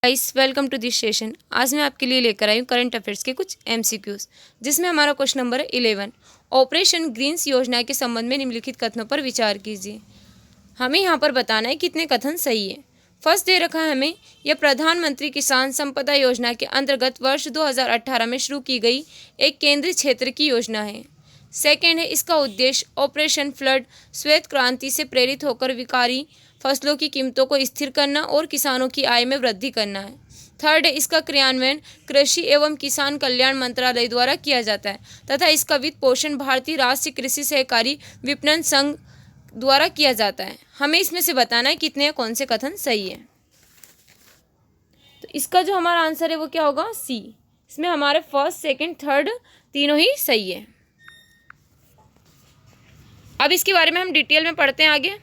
Guys welcome to this session. आज मैं आपके लिए लेकर आई हूँ करंट अफेयर्स के कुछ एमसीक्यूज, जिसमें हमारा क्वेश्चन नंबर है 11। ऑपरेशन ग्रीन्स योजना के संबंध में निम्नलिखित कथनों पर विचार कीजिए। हमें यहाँ पर बताना है कितने कथन सही है। फर्स्ट दे रखा है हमें, यह प्रधानमंत्री किसान संपदा योजना के अंतर्गत वर्ष 2018 में शुरू की गई एक केंद्रीय क्षेत्र की योजना है। सेकेंड है, इसका उद्देश्य ऑपरेशन फ्लड श्वेत क्रांति से प्रेरित होकर विकारी फसलों की कीमतों को स्थिर करना और किसानों की आय में वृद्धि करना है। थर्ड है, इसका क्रियान्वयन कृषि एवं किसान कल्याण मंत्रालय द्वारा किया जाता है तथा इसका वित्त पोषण भारतीय राष्ट्रीय कृषि सहकारी विपणन संघ द्वारा किया जाता है। हमें इसमें से बताना है कितने कौन से कथन सही है। तो इसका जो हमारा आंसर है वो क्या होगा, सी। इसमें हमारे फर्स्ट सेकंड थर्ड तीनों ही सही है। अब इसके बारे में हम डिटेल में पढ़ते हैं आगे।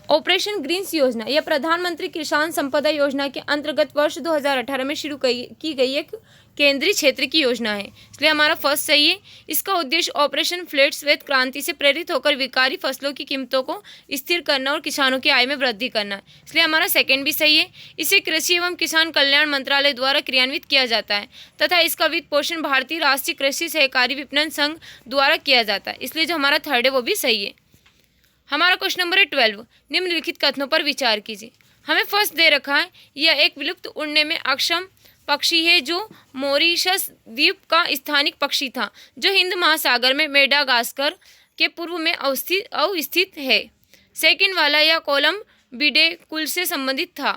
ऑपरेशन ग्रीन्स योजना यह प्रधानमंत्री किसान संपदा योजना के अंतर्गत वर्ष 2018 में शुरू की गई एक केंद्रीय क्षेत्र की योजना है, इसलिए हमारा फर्स्ट सही है। इसका उद्देश्य ऑपरेशन फ्लड श्वेत क्रांति से प्रेरित होकर विकारी फसलों की कीमतों को स्थिर करना और किसानों की आय में वृद्धि करना है, इसलिए हमारा सेकंड भी सही है। इसे कृषि एवं किसान कल्याण मंत्रालय द्वारा क्रियान्वित किया जाता है तथा इसका वित्त पोषण भारतीय राष्ट्रीय कृषि सहकारी विपणन संघ द्वारा किया जाता है, इसलिए जो हमारा थर्ड है वो भी सही है। हमारा क्वेश्चन नंबर है 12। निम्नलिखित कथनों पर विचार कीजिए। हमें फर्स्ट दे रखा है, यह एक विलुप्त उड़ने में अक्षम पक्षी है जो मॉरिशस द्वीप का स्थानिक पक्षी था, जो हिंद महासागर में मेडागास्कर के पूर्व में अवस्थित है। सेकंड वाला, यह कोलंबिडे कुल से संबंधित था।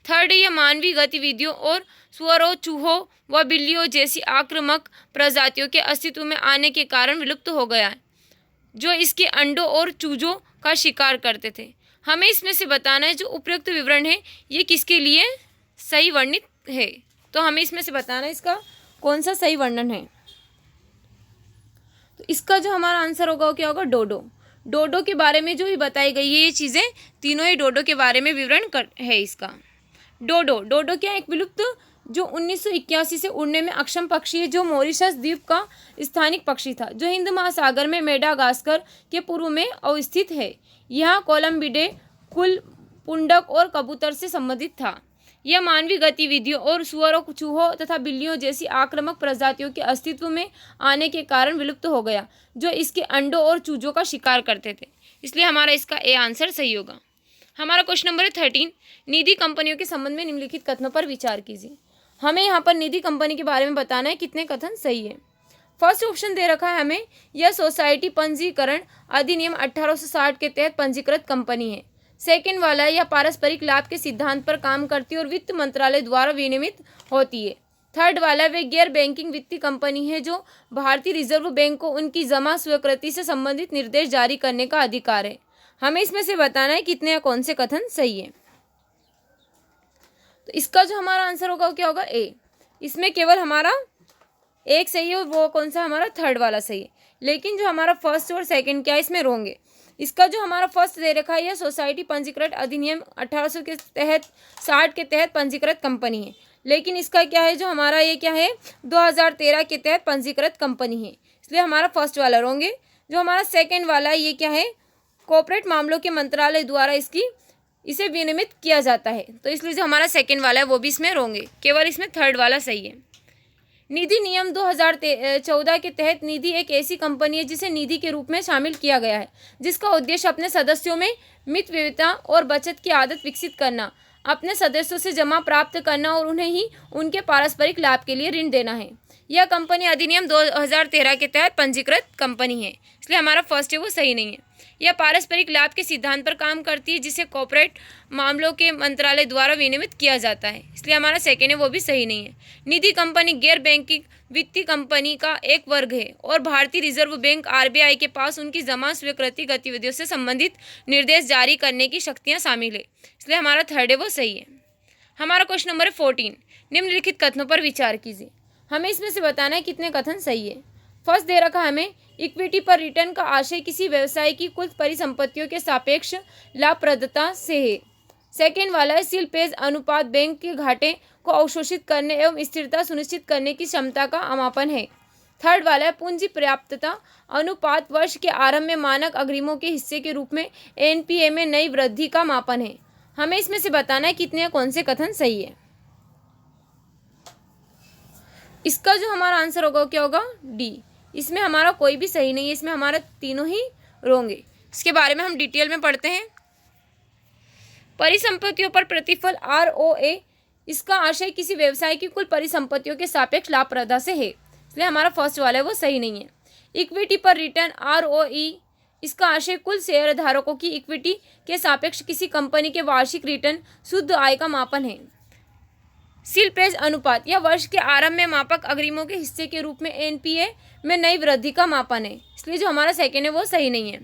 थर्ड, यह मानवीय गतिविधियों और सुअरों, चूहों व बिल्लियों जैसी आक्रामक प्रजातियों के अस्तित्व में आने के कारण विलुप्त हो गया है, जो इसके अंडों और चूजों का शिकार करते थे। हमें इसमें से बताना है जो उपयुक्त विवरण है ये किसके लिए सही वर्णित है। तो हमें इसमें से बताना है इसका कौन सा सही वर्णन है। तो इसका जो हमारा आंसर होगा वो क्या होगा, डोडो। डोडो के बारे में जो भी बताई गई है ये चीज़ें तीनों ही डोडो के बारे में विवरण है इसका। डोडो क्या, एक विलुप्त जो 1981 से उड़ने में अक्षम पक्षी है, जो मॉरिशस द्वीप का स्थानिक पक्षी था, जो हिंद महासागर में मेडागास्कर के पूर्व में अवस्थित है। यह कोलंबिडे कुल पुंडक और कबूतर से संबंधित था। यह मानवीय गतिविधियों और सुअरों, चूहों तथा बिल्लियों जैसी आक्रामक प्रजातियों के अस्तित्व में आने के कारण विलुप्त हो गया, जो इसके अंडों और चूजों का शिकार करते थे, इसलिए हमारा इसका ए आंसर सही होगा। हमारा क्वेश्चन नंबर है 13। निधि कंपनियों के संबंध में निम्नलिखित कथनों पर विचार कीजिए। हमें यहाँ पर निधि कंपनी के बारे में बताना है कितने कथन सही है। फर्स्ट ऑप्शन दे रखा है हमें, यह सोसाइटी पंजीकरण अधिनियम 1860 के तहत पंजीकृत कंपनी है। सेकंड वाला, यह पारस्परिक लाभ के सिद्धांत पर काम करती है और वित्त मंत्रालय द्वारा विनियमित होती है। थर्ड वाला, वे गैर बैंकिंग वित्तीय कंपनी है जो भारतीय रिजर्व बैंक को उनकी जमा स्वीकृति से संबंधित निर्देश जारी करने का अधिकार है। हमें इसमें से बताना है कितने या कौन से कथन सही है। तो इसका जो हमारा आंसर होगा वो क्या होगा, ए। इसमें केवल हमारा एक सही है और वो कौन सा, हमारा थर्ड वाला सही है। लेकिन जो हमारा फर्स्ट और सेकंड क्या है इसमें रॉन्ग है। इसका जो हमारा फर्स्ट दे रखा है, यह सोसाइटी पंजीकृत अधिनियम 1860 के तहत पंजीकृत कंपनी है, लेकिन इसका क्या है जो हमारा ये क्या है 2013 के तहत पंजीकृत कंपनी है, इसलिए हमारा फर्स्ट वाला रॉन्ग है। जो हमारा सेकेंड वाला ये क्या है, कॉर्पोरेट मामलों के मंत्रालय द्वारा इसे विनियमित किया जाता है, तो इसलिए जो हमारा सेकंड वाला है वो भी इसमें रॉन्ग है, केवल इसमें थर्ड वाला सही है। निधि नियम 2014 के तहत निधि एक ऐसी कंपनी है जिसे निधि के रूप में शामिल किया गया है, जिसका उद्देश्य अपने सदस्यों में मित विविधता और बचत की आदत विकसित करना, अपने सदस्यों से जमा प्राप्त करना और उन्हें ही उनके पारस्परिक लाभ के लिए ऋण देना है। यह कंपनी अधिनियम 2013 के तहत पंजीकृत कंपनी है, इसलिए हमारा फर्स्ट है वो सही नहीं है। यह पारस्परिक लाभ के सिद्धांत पर काम करती है जिसे कॉर्पोरेट मामलों के मंत्रालय द्वारा विनियमित किया जाता है, इसलिए हमारा सेकेंड है वो भी सही नहीं है। निधि कंपनी गैर बैंकिंग वित्तीय कंपनी का एक वर्ग है और भारतीय रिजर्व बैंक आरबीआई के पास उनकी जमा स्वीकृति गतिविधियों से संबंधित निर्देश जारी करने की शक्तियाँ शामिल है, इसलिए हमारा थर्ड है वो सही है। हमारा क्वेश्चन नंबर है 14। निम्नलिखित कथनों पर विचार कीजिए। हमें इसमें से बताना है कितने कथन सही है। फर्स्ट दे रखा हमें, इक्विटी पर रिटर्न का आशय किसी व्यवसाय की कुल परिसंपत्तियों के सापेक्ष लाभप्रदता से है। सेकेंड वाला है, शिल्पेज अनुपात बैंक के घाटे को अवशोषित करने एवं स्थिरता सुनिश्चित करने की क्षमता का मापन है। थर्ड वाला है, पूंजी पर्याप्तता अनुपात वर्ष के आरंभ में मानक अग्रिमों के हिस्से के रूप में एनपीए में नई वृद्धि का मापन है। हमें इसमें से बताना है कितने कौन से कथन सही है। इसका जो हमारा आंसर होगा क्या होगा, डी। इसमें हमारा कोई भी सही नहीं है, इसमें हमारा तीनों ही रॉन्ग है। इसके बारे में हम डिटेल में पढ़ते हैं। परिसंपत्तियों पर प्रतिफल ROA, इसका आशय किसी व्यवसाय की कुल परिसंपत्तियों के सापेक्ष लाभप्रदता से है, इसलिए हमारा फर्स्ट वाला है वो सही नहीं है। इक्विटी पर रिटर्न ROE, इसका आशय कुल शेयर धारकों की इक्विटी के सापेक्ष किसी कंपनी के वार्षिक रिटर्न शुद्ध आय का मापन है। शिल्पेज अनुपात, यह वर्ष के आरंभ में मापक अग्रिमों के हिस्से के रूप में NPA में नई वृद्धि का मापन है, इसलिए जो हमारा सेकेंड है वो सही नहीं है।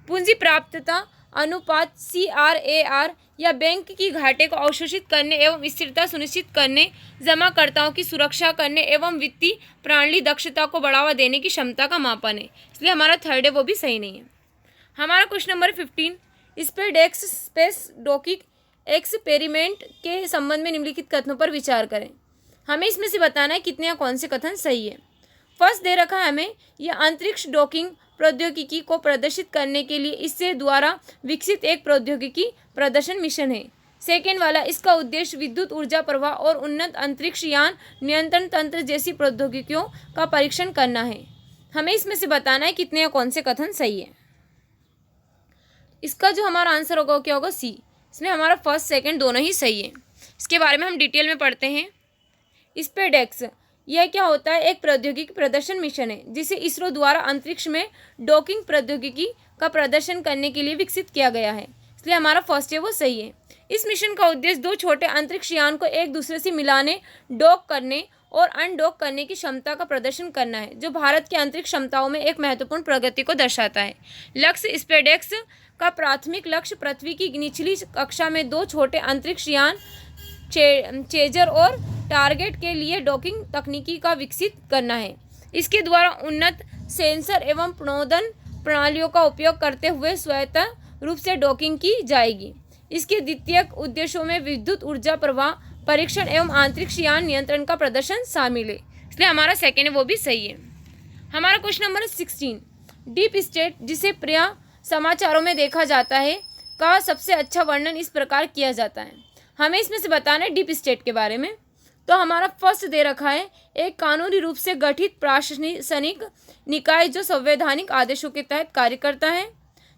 पूंजी प्राप्तता अनुपात CRAR, या बैंक की घाटे को अवशोषित करने एवं स्थिरता सुनिश्चित करने, जमाकर्ताओं की सुरक्षा करने एवं वित्तीय प्रणाली दक्षता को बढ़ावा देने की क्षमता का मापन है, इसलिए हमारा थर्ड है वो भी सही नहीं है। हमारा question number 15, SpaDeX space docking experiment के संबंध में निम्नलिखित कथनों पर विचार करें। हमें इसमें से बताना है कितने या कौन से कथन सही है। फर्स्ट दे रखा है हमें, यह अंतरिक्ष डॉकिंग प्रौद्योगिकी को प्रदर्शित करने के लिए इससे द्वारा विकसित एक प्रौद्योगिकी प्रदर्शन मिशन है। सेकेंड वाला, इसका उद्देश्य विद्युत ऊर्जा प्रवाह और उन्नत अंतरिक्ष यान नियंत्रण तंत्र जैसी प्रौद्योगिकियों का परीक्षण करना है। हमें इसमें से बताना है कितने या कौन से कथन सही है। इसका जो हमारा आंसर होगा क्या होगा, सी। इसमें हमारा फर्स्ट सेकेंड दोनों ही सही है। इसके बारे में हम डिटेल में पढ़ते हैं। स्पेसडेक्स, यह क्या होता है, एक प्रौद्योगिकी प्रदर्शन मिशन है जिसे इसरो द्वारा अंतरिक्ष में डॉकिंग प्रौद्योगिकी का प्रदर्शन करने के लिए विकसित किया गया है, इसलिए हमारा फर्स्ट है वो सही है। इस मिशन का उद्देश्य दो छोटे अंतरिक्ष यान को एक दूसरे से मिलाने, डॉक करने और अनडॉक करने की क्षमता का प्रदर्शन करना है, जो भारत की अंतरिक्ष क्षमताओं में एक महत्वपूर्ण प्रगति को दर्शाता है। लक्ष्य, स्पेसडेक्स का प्राथमिक लक्ष्य पृथ्वी की निचली कक्षा में दो छोटे अंतरिक्ष यान चेजर और टारगेट के लिए डॉकिंग तकनीकी का विकसित करना है। इसके द्वारा उन्नत सेंसर एवं प्रणोदन प्रणालियों का उपयोग करते हुए स्वतः रूप से डॉकिंग की जाएगी। इसके द्वितीयक उद्देश्यों में विद्युत ऊर्जा प्रवाह परीक्षण एवं अंतरिक्ष यान नियंत्रण का प्रदर्शन शामिल है, इसलिए हमारा सेकेंड है वो भी सही है। हमारा क्वेश्चन नंबर 16, डीप स्टेट, जिसे प्रिय समाचारों में देखा जाता है, का सबसे अच्छा वर्णन इस प्रकार किया जाता है। हमें इसमें से बताना है डीप स्टेट के बारे में। तो हमारा फर्स्ट दे रखा है, एक कानूनी रूप से गठित प्रशासनिक निकाय जो संवैधानिक आदेशों के तहत कार्य करता है।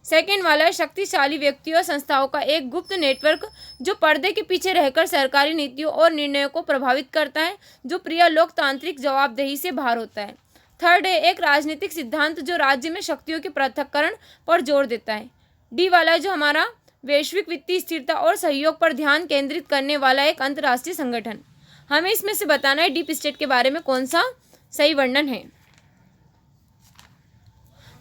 सेकेंड वाला है, शक्तिशाली व्यक्तियों और संस्थाओं का एक गुप्त नेटवर्क जो पर्दे के पीछे रहकर सरकारी नीतियों और निर्णयों को प्रभावित करता है, जो प्रिय लोकतांत्रिक जवाबदेही से बाहर होता है। थर्ड है, एक राजनीतिक सिद्धांत जो राज्य में शक्तियों के पृथक्करण पर जोर देता है। डी वाला है जो हमारा वैश्विक वित्तीय स्थिरता और सहयोग पर ध्यान केंद्रित करने वाला एक अंतर्राष्ट्रीय संगठन। हमें इसमें से बताना है डीप स्टेट के बारे में कौन सा सही वर्णन है।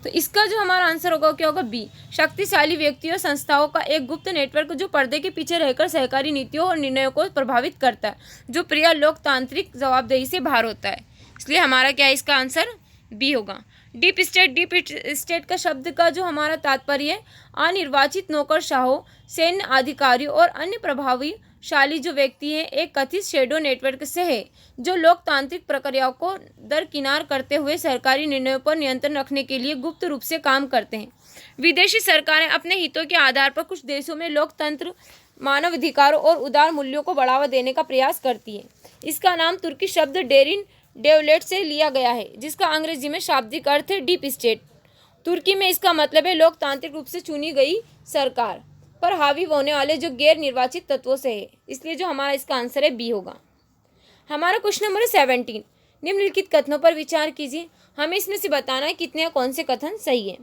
तो इसका जो हमारा आंसर होगा क्या होगा, बी। शक्तिशाली व्यक्तियों और संस्थाओं का एक गुप्त नेटवर्क जो पर्दे के पीछे रहकर सहकारी नीतियों और निर्णयों को प्रभावित करता है, जो प्रिय लोकतांत्रिक जवाबदेही से बाहर होता है, इसलिए हमारा क्या है इसका आंसर बी होगा। डीप स्टेट का शब्द का जो हमारा तात्पर्य है, अनिर्वाचित नौकरशाहों, सैन्य अधिकारियों और अन्य प्रभावशाली जो व्यक्ति हैं एक कथित शेडो नेटवर्क से है, जो लोकतांत्रिक प्रक्रियाओं को दरकिनार करते हुए सरकारी निर्णयों पर नियंत्रण रखने के लिए गुप्त रूप से काम करते हैं। विदेशी सरकारें अपने हितों के आधार पर कुछ देशों में लोकतंत्र, मानवाधिकारों और उदार मूल्यों को बढ़ावा देने का प्रयास करती है। इसका नाम तुर्की शब्द डेरिन डेवलेट से लिया गया है, जिसका अंग्रेजी में शाब्दिक अर्थ है डीप स्टेट। तुर्की में इसका मतलब है लोकतांत्रिक रूप से चुनी गई सरकार पर हावी होने वाले जो गैर निर्वाचित तत्वों से है, इसलिए जो हमारा इसका आंसर है बी होगा। हमारा क्वेश्चन नंबर 17, निम्नलिखित कथनों पर विचार कीजिए। हमें इसमें से बताना है कितने कौन से कथन सही है।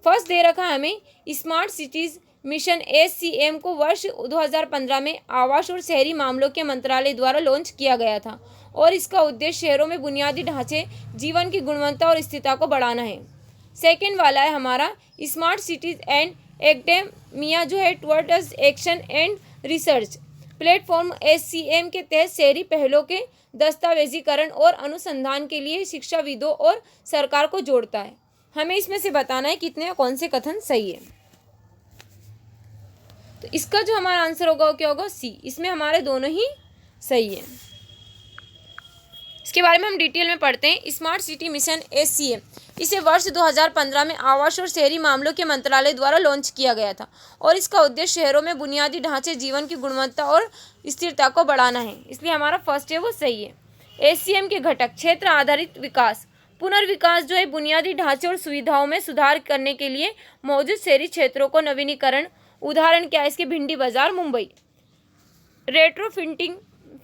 फर्स्ट दे रखा है हमें, स्मार्ट सिटीज मिशन SCM को वर्ष 2015 में आवास और शहरी मामलों के मंत्रालय द्वारा लॉन्च किया गया था और इसका उद्देश्य शहरों में बुनियादी ढांचे, जीवन की गुणवत्ता और स्थिरता को बढ़ाना है। सेकेंड वाला है हमारा स्मार्ट सिटीज एंड एकेडेमिया जो है towards action and research platform SCM के तहत शहरी पहलों के दस्तावेजीकरण और अनुसंधान के लिए शिक्षाविदों और सरकार को जोड़ता है। हमें इसमें से बताना है कितने कौन से कथन सही है। तो इसका जो हमारा आंसर होगा क्या होगा, सी। इसमें हमारे दोनों ही सही है। इसके बारे में हम डिटेल में पढ़ते हैं। स्मार्ट सिटी मिशन SCM, इसे वर्ष 2015 में आवास और शहरी मामलों के मंत्रालय द्वारा लॉन्च किया गया था और इसका उद्देश्य शहरों में बुनियादी ढांचे, जीवन की गुणवत्ता और स्थिरता को बढ़ाना है, इसलिए हमारा फर्स्ट है वो सही है। एससीएम के घटक क्षेत्र आधारित विकास, पुनर्विकास जो है बुनियादी ढांचे और सुविधाओं में सुधार करने के लिए मौजूद शहरी क्षेत्रों को नवीनीकरण। उदाहरण क्या है इसके? भिंडी बाजार मुंबई।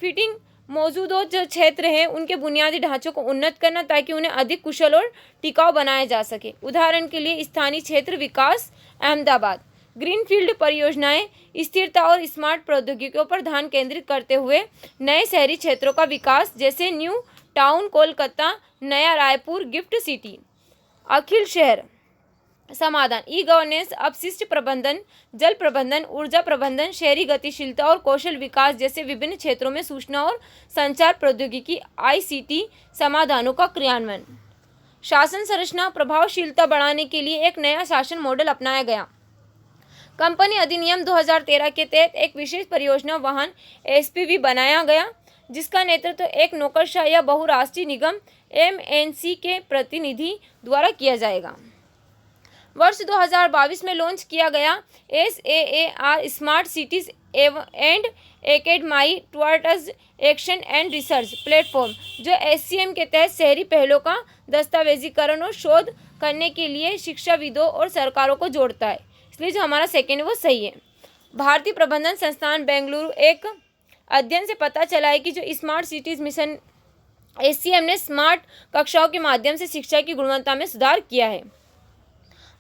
फिटिंग मौजूदा जो क्षेत्र हैं उनके बुनियादी ढांचों को उन्नत करना ताकि उन्हें अधिक कुशल और टिकाऊ बनाया जा सके। उदाहरण के लिए स्थानीय क्षेत्र विकास अहमदाबाद। ग्रीनफील्ड परियोजनाएं स्थिरता और स्मार्ट प्रौद्योगिकियों पर ध्यान केंद्रित करते हुए नए शहरी क्षेत्रों का विकास, जैसे न्यू टाउन कोलकाता, नया रायपुर, गिफ्ट सिटी। अखिल शहर समाधान, ई गवर्नेंस, अपशिष्ट प्रबंधन, जल प्रबंधन, ऊर्जा प्रबंधन, शहरी गतिशीलता और कौशल विकास जैसे विभिन्न क्षेत्रों में सूचना और संचार प्रौद्योगिकी आईसीटी समाधानों का क्रियान्वयन। शासन संरचना प्रभावशीलता बढ़ाने के लिए एक नया शासन मॉडल अपनाया गया। कंपनी अधिनियम 2013 के तहत एक विशेष परियोजना वाहन एसपीवी बनाया गया, जिसका नेतृत्व एक नौकरशाह या बहुराष्ट्रीय निगम एमएनसी के प्रतिनिधि द्वारा किया जाएगा। वर्ष 2022 में लॉन्च किया गया SAAR smart cities and academia towards action and research platform, जो एससीएम के तहत शहरी पहलों का दस्तावेजीकरण और शोध करने के लिए शिक्षाविदों और सरकारों को जोड़ता है। इसलिए जो हमारा सेकेंड है वो सही है। भारतीय प्रबंधन संस्थान बेंगलुरु एक अध्ययन से पता चला है कि जो स्मार्ट सिटीज मिशन एससीएम ने स्मार्ट कक्षाओं के माध्यम से शिक्षा की गुणवत्ता में सुधार किया है।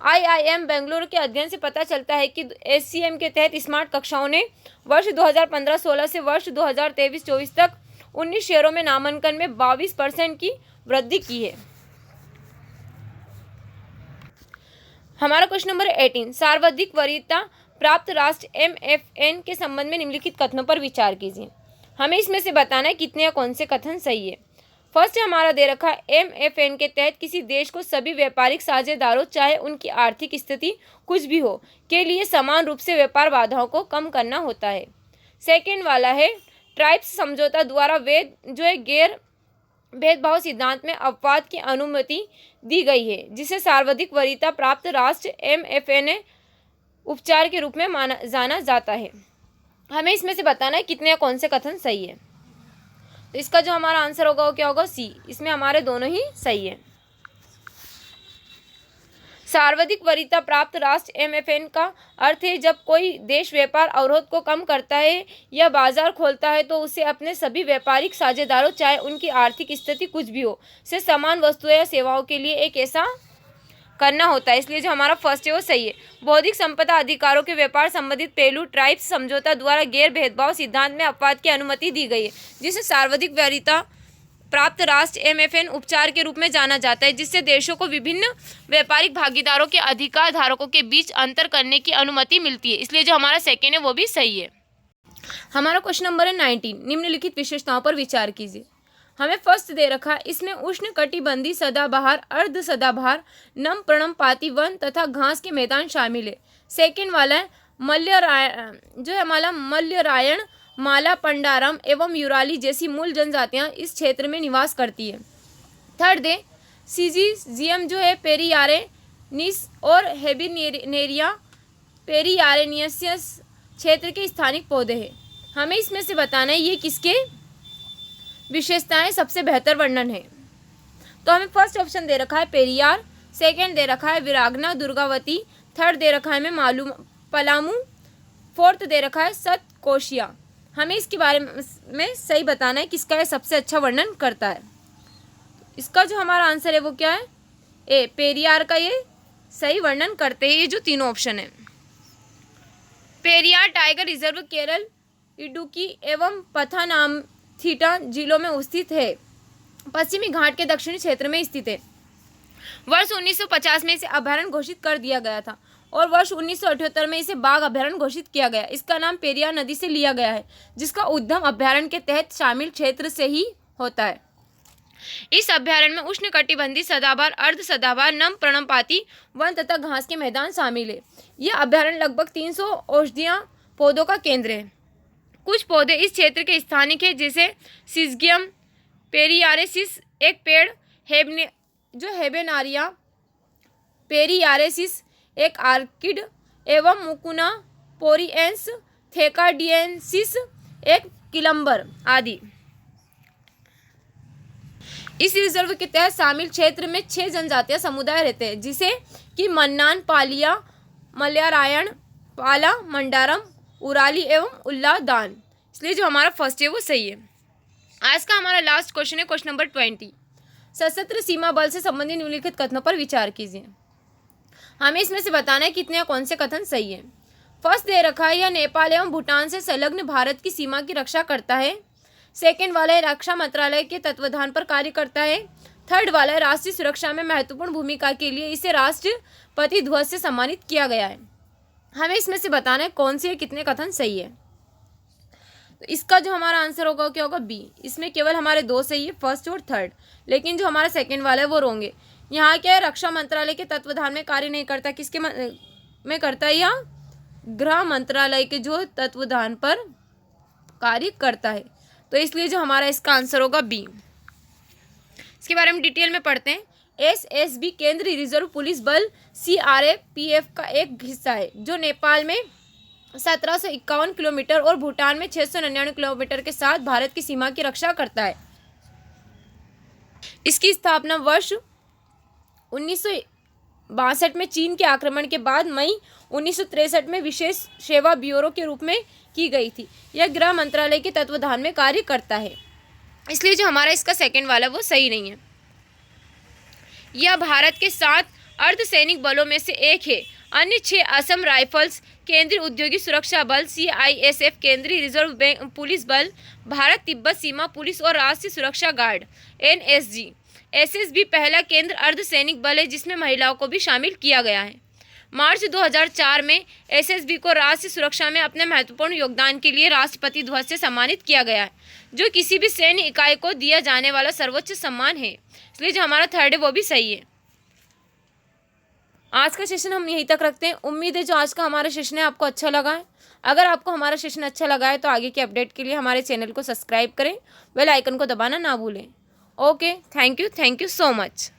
IIM बेंगलुरु के अध्ययन से पता चलता है कि एससीएम के तहत स्मार्ट कक्षाओं ने वर्ष 2015-16 से वर्ष 2023-24 तक 19 शहरों में नामांकन में 22% की वृद्धि की है। हमारा क्वेश्चन नंबर 18, सर्वाधिक वरीयता प्राप्त राष्ट्र MFN के संबंध में निम्नलिखित कथनों पर विचार कीजिए। हमें इसमें से बताना है कितने या कौन से कथन सही है। फर्स्ट हमारा दे रखा है MFN के तहत किसी देश को सभी व्यापारिक साझेदारों, चाहे उनकी आर्थिक स्थिति कुछ भी हो, के लिए समान रूप से व्यापार बाधाओं को कम करना होता है। सेकेंड वाला है ट्राइब्स समझौता द्वारा गैर भेदभाव सिद्धांत में अपवाद की अनुमति दी गई है, जिसे सर्वाधिक वरीयता प्राप्त राष्ट्र MFN उपचार के रूप में जाना जाता है। हमें इसमें से बताना है कितने या कौन से कथन सही है। तो इसका जो हमारा आंसर होगा वो क्या होगा? सी। इसमें हमारे दोनों ही सही है। सर्वाधिक वरीयता प्राप्त राष्ट्र MFN का अर्थ है जब कोई देश व्यापार अवरोध को कम करता है या बाजार खोलता है तो उसे अपने सभी व्यापारिक साझेदारों, चाहे उनकी आर्थिक स्थिति कुछ भी हो, से समान वस्तुओं या सेवाओं के लिए एक ऐसा करना होता है। इसलिए जो हमारा फर्स्ट है वो सही है। बौद्धिक संपदा अधिकारों के व्यापार संबंधित पहलू ट्राइब्स समझौता द्वारा गैर भेदभाव सिद्धांत में अपवाद की अनुमति दी गई है, जिसे सर्वाधिक वरीयता प्राप्त राष्ट्र MFN उपचार के रूप में जाना जाता है, जिससे देशों को विभिन्न व्यापारिक भागीदारों के अधिकार धारकों के बीच अंतर करने की अनुमति मिलती है। इसलिए जो हमारा सेकेंड है वो भी सही है। हमारा क्वेश्चन नंबर है 19, निम्नलिखित विशेषताओं पर विचार कीजिए। हमें फर्स्ट दे रखा है, इसमें उष्ण कटिबंधी सदाबहार, अर्ध सदाबहार, नम पर्णपाती वन तथा घास के मैदान शामिल है। सेकेंड वाला है मल्यरायण, माला पंडारम एवं यूराली जैसी मूल जनजातियां इस क्षेत्र में निवास करती है। थर्ड है सीजीजियम पेरियारेनिस और हेबिनेरिया पेरियारेनियस क्षेत्र के स्थानिक पौधे हैं। हमें इसमें से बताना है ये किसके विशेषताएं सबसे बेहतर वर्णन है। तो हमें फर्स्ट ऑप्शन दे रखा है पेरियार, सेकेंड दे रखा है विरागना दुर्गावती, थर्ड दे रखा है में पलामू, फोर्थ दे रखा है सतकोशिया। हमें इसके बारे में सही बताना है किसका ये सबसे अच्छा वर्णन करता है। इसका जो हमारा आंसर है वो क्या है? ए, पेरियार का ये सही वर्णन करते हैं। ये जो तीनों ऑप्शन है। पेरियार टाइगर रिजर्व केरल, इडुक्की एवं पथानामथिट्टा जिलों में स्थित है। पश्चिमी घाट के दक्षिणी क्षेत्र में स्थित है। वर्ष 1950 में इसे अभयारण्य घोषित कर दिया गया था और वर्ष 1978 में इसे बाघ अभयारण्य घोषित किया गया। इसका नाम पेरियार नदी से लिया गया है, जिसका उद्गम अभयारण्य के तहत शामिल क्षेत्र से ही होता है। इस अभयारण्य में उष्णकटिबंधीय सदाबहार, अर्ध सदाबहार, नम पर्णपाती वन तथा घास के मैदान शामिल है। यह अभयारण्य लगभग 300 औषधीय पौधों का केंद्र है। कुछ पौधे इस क्षेत्र के स्थानिक है, जैसे सिजगियम पेरियारेसिस एक पेड़, हेबेनारिया पेरियारेसिस एक आर्किड एवं मुकुना पोरिएंस थेकाडियंसिस एक किलंबर आदि। इस रिजर्व के तहत शामिल क्षेत्र में 6 जनजातीय समुदाय रहते हैं, जिसे कि मन्नान, पालिया, मल्यारायण, पाला, मंडारम, उराली एवं उल्लादान। इसलिए जो हमारा फर्स्ट है वो सही है। आज का हमारा लास्ट क्वेश्चन है क्वेश्चन नंबर 20। सशस्त्र सीमा बल से संबंधित निम्नलिखित कथनों पर विचार कीजिए। हमें इसमें से बताना है कितने कौन से कथन सही है। फर्स्ट दे रखा है, यह नेपाल एवं भूटान से संलग्न भारत की सीमा की रक्षा करता है। सेकेंड वाला है, रक्षा मंत्रालय के तत्वाधान पर कार्य करता है। थर्ड वाला है, राष्ट्रीय सुरक्षा में महत्वपूर्ण भूमिका के लिए इसे राष्ट्रपति ध्वज से सम्मानित किया गया है। हमें इसमें से बताना है कौन से कितने कथन सही है। तो इसका जो हमारा आंसर होगा क्या होगा, बी। इसमें केवल हमारे 2 सही है, फर्स्ट और थर्ड, लेकिन जो हमारा सेकेंड वाला है वो रॉन्ग है। यहाँ क्या है, रक्षा मंत्रालय के तत्वाधान में कार्य नहीं करता, किसके में करता है, या गृह मंत्रालय के जो तत्वाधान पर कार्य करता है। तो इसलिए जो हमारा इसका आंसर होगा बी। इसके बारे में डिटेल में पढ़ते हैं। एसएसबी केंद्रीय रिजर्व पुलिस बल सीआरपीएफ का एक हिस्सा है, जो नेपाल में 1751 किलोमीटर और भूटान में 699 किलोमीटर के साथ भारत की सीमा की रक्षा करता है। इसकी स्थापना वर्ष 1962 में चीन के आक्रमण के बाद मई 1963 में विशेष सेवा ब्यूरो के रूप में की गई थी। यह गृह मंत्रालय के तत्वाधान में कार्य करता है। इसलिए जो हमारा इसका सेकंड वाला वो सही नहीं है। यह भारत के 7 अर्धसैनिक बलों में से एक है। अन्य 6 असम राइफल्स, केंद्रीय औद्योगिक सुरक्षा बल सीआईएसएफ, केंद्रीय रिजर्व पुलिस बल, भारत तिब्बत सीमा पुलिस और राष्ट्रीय सुरक्षा गार्ड एनएसजी। एसएसबी पहला केंद्र अर्धसैनिक बल है जिसमें महिलाओं को भी शामिल किया गया है। मार्च 2004 में एसएसबी को राष्ट्रीय सुरक्षा में अपने महत्वपूर्ण योगदान के लिए राष्ट्रपति ध्वज से सम्मानित किया गया है, जो किसी भी सैन्य इकाई को दिया जाने वाला सर्वोच्च सम्मान है। इसलिए जो हमारा थर्ड है वो भी सही है। आज का सेशन हम यहीं तक रखते हैं। उम्मीद है जो आज का हमारा सेशन है आपको अच्छा लगा है। अगर आपको हमारा सेशन अच्छा लगा है तो आगे के अपडेट के लिए हमारे चैनल को सब्सक्राइब करें, बेल आइकन को दबाना ना भूलें। Okay, thank you so much.